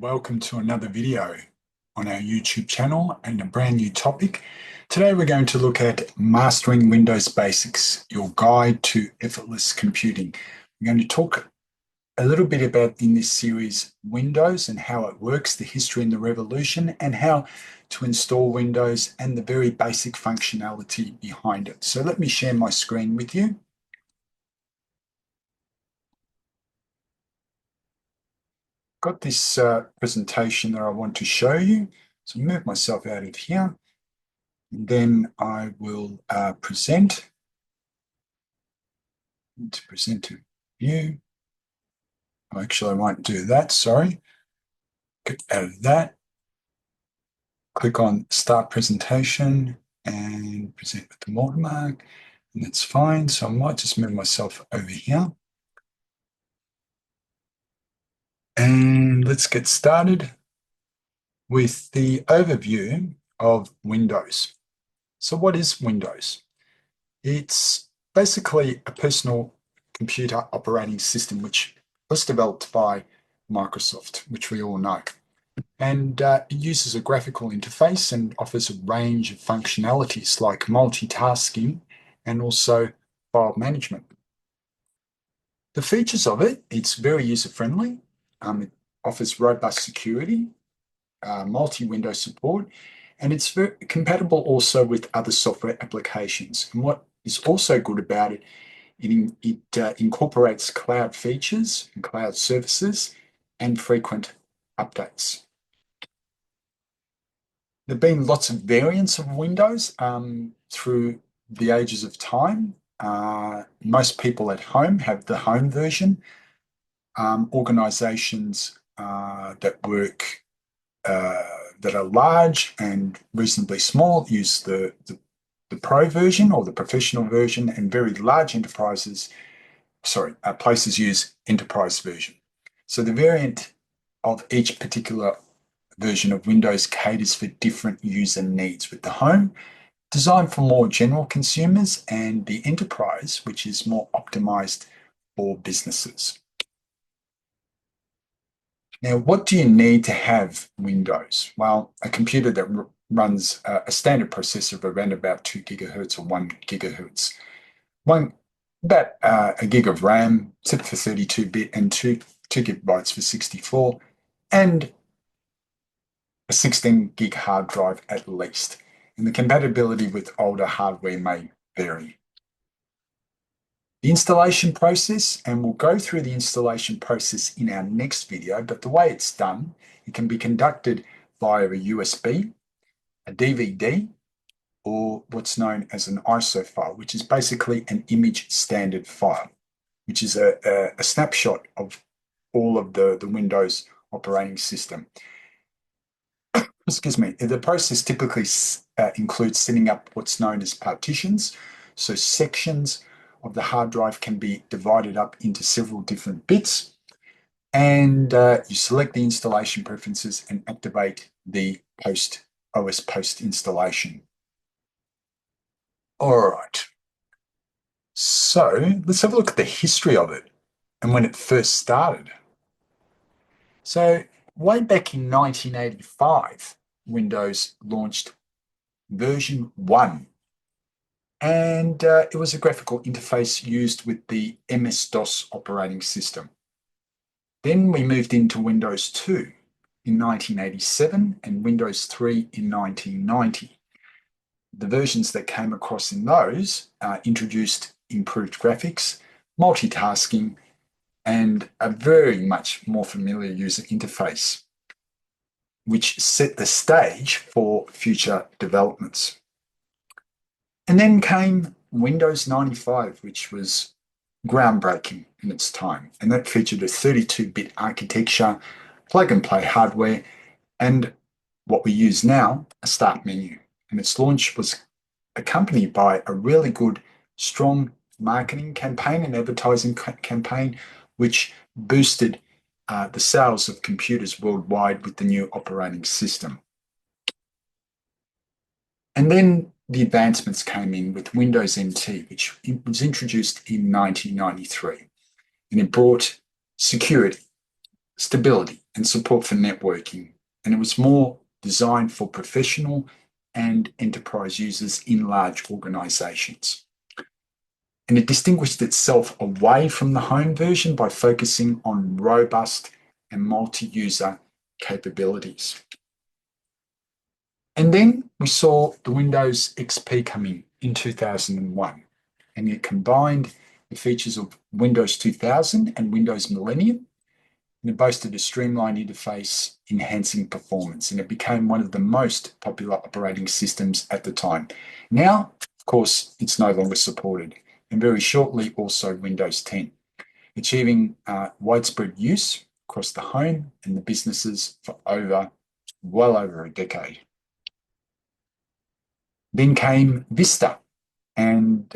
welcome to another video on our YouTube channel and a brand new topic. Today we're going to look at Mastering Windows Basics, your guide to effortless computing. We're going to talk a little bit about, in this series, Windows and how it works, the history and the revolution, and how to install Windows and the very basic functionality behind it. So let me share my screen with you. Got this presentation that I want to show you. So move myself out of here, and then I will present to view. Actually, I won't do that, sorry. Get out of that. Click on Start Presentation and present with the watermark, and that's fine. So I might just move myself over here. And let's get started with the overview of Windows. So what is Windows? It's basically a personal computer operating system which was developed by Microsoft, which we all know. And it uses a graphical interface and offers a range of functionalities like multitasking and also file management. The features of it, it's very user-friendly. It offers robust security, multi-window support, and it's very compatible also with other software applications. And what is also good about it, it incorporates cloud features and cloud services and frequent updates. There have been lots of variants of Windows through the ages of time. Most people at home have the home version. Organizations that work that are large and reasonably small use the pro version or the professional version, and very large enterprises, places use enterprise version. So the variant of each particular version of Windows caters for different user needs, with the home designed for more general consumers and the enterprise, which is more optimized for businesses. Now, what do you need to have Windows? Well, a computer that runs a standard processor of around about 2 gigahertz or 1 gigahertz. About a gig of RAM, set for 32-bit, and 2 gigabytes for 64, and a 16 gig hard drive at least. And the compatibility with older hardware may vary. The installation process, and we'll go through the installation process in our next video, but the way it's done, it can be conducted via a USB, a DVD, or what's known as an ISO file, which is basically an image standard file, which is a snapshot of all of the Windows operating system. Excuse me. The process typically includes setting up what's known as partitions, so sections of the hard drive can be divided up into several different bits, and you select the installation preferences and activate the OS post installation. All right, so let's have a look at the history of it and when it first started. So way back in 1985, Windows launched version 1. And it was a graphical interface used with the MS-DOS operating system. Then we moved into Windows 2 in 1987 and Windows 3 in 1990. The versions that came across in those introduced improved graphics, multitasking, and a very much more familiar user interface, which set the stage for future developments. And then came Windows 95, which was groundbreaking in its time. And that featured a 32-bit architecture, plug-and-play hardware, and what we use now, a start menu. And its launch was accompanied by a really good, strong marketing campaign and advertising campaign, which boosted the sales of computers worldwide with the new operating system. And then the advancements came in with Windows NT, which was introduced in 1993. And it brought security, stability, and support for networking. And it was more designed for professional and enterprise users in large organizations. And it distinguished itself away from the home version by focusing on robust and multi-user capabilities. And then we saw the Windows XP coming in 2001, and it combined the features of Windows 2000 and Windows Millennium, and it boasted a streamlined interface enhancing performance, and it became one of the most popular operating systems at the time. Now, of course, it's no longer supported, and very shortly also Windows 10, achieving widespread use across the home and the businesses for well over a decade. Then came Vista, and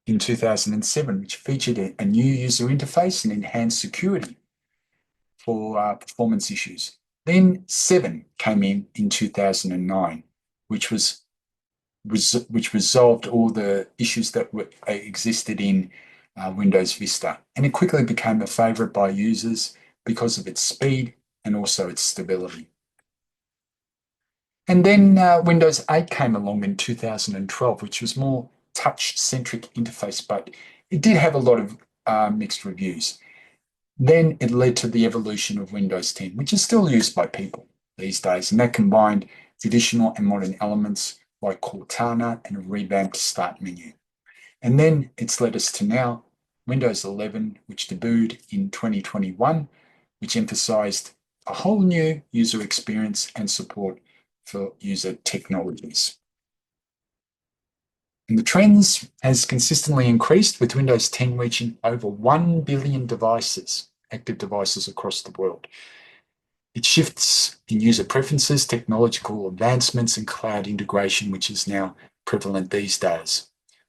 in 2007, which featured a new user interface and enhanced security for performance issues. Then 7 came in 2009, which resolved all the issues that existed in Windows Vista. And it quickly became a favorite by users because of its speed and also its stability. And then Windows 8 came along in 2012, which was more touch-centric interface, but it did have a lot of mixed reviews. Then it led to the evolution of Windows 10, which is still used by people these days, and that combined traditional and modern elements like Cortana and a revamped start menu. And then it's led us to now Windows 11, which debuted in 2021, which emphasized a whole new user experience and support for user technologies. And the trends has consistently increased, with Windows 10 reaching over 1 billion active devices across the world. It shifts in user preferences, technological advancements, and cloud integration, which is now prevalent these days,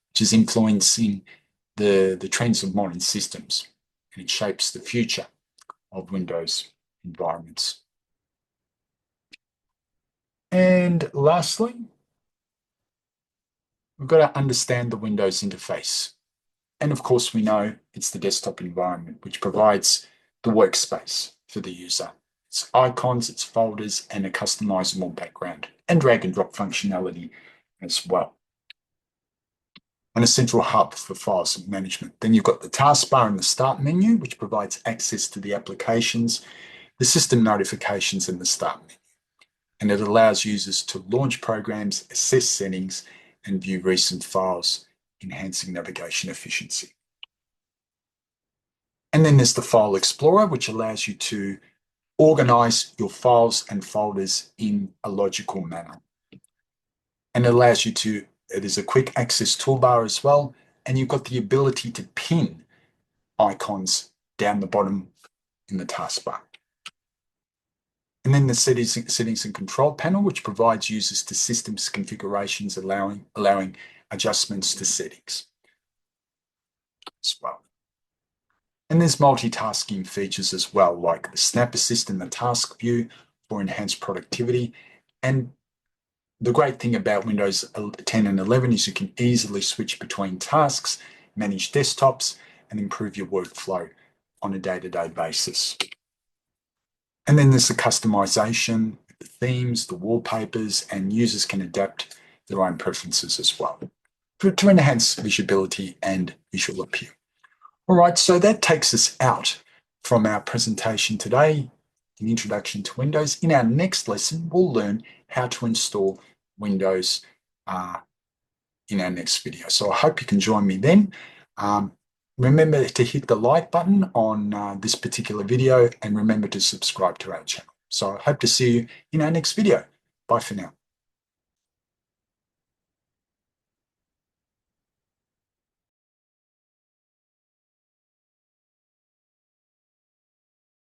which is influencing the trends of modern systems, and it shapes the future of Windows environments. And lastly, we've got to understand the Windows interface. And of course, we know it's the desktop environment, which provides the workspace for the user. It's icons, it's folders, and a customizable background, and drag and drop functionality as well. And a central hub for files management. Then you've got the taskbar and the start menu, which provides access to the applications, the system notifications, and the start menu. And it allows users to launch programs, assess settings, and view recent files, enhancing navigation efficiency. And then there's the File Explorer, which allows you to organize your files and folders in a logical manner. And it allows you to, it is a quick access toolbar as well, and you've got the ability to pin icons down the bottom in the taskbar. And then the settings and control panel, which provides users to systems configurations, allowing adjustments to settings as well. And there's multitasking features as well, like the Snap Assist and the Task View for enhanced productivity. And the great thing about Windows 10 and 11 is you can easily switch between tasks, manage desktops, and improve your workflow on a day-to-day basis. And then there's the customization, the themes, the wallpapers, and users can adapt their own preferences as well to enhance visibility and visual appeal. All right, so that takes us out from our presentation today, an introduction to Windows. In our next lesson, we'll learn how to install Windows in our next video. So I hope you can join me then. Remember to hit the like button on this particular video, and remember to subscribe to our channel. So I hope to see you in our next video. Bye for now.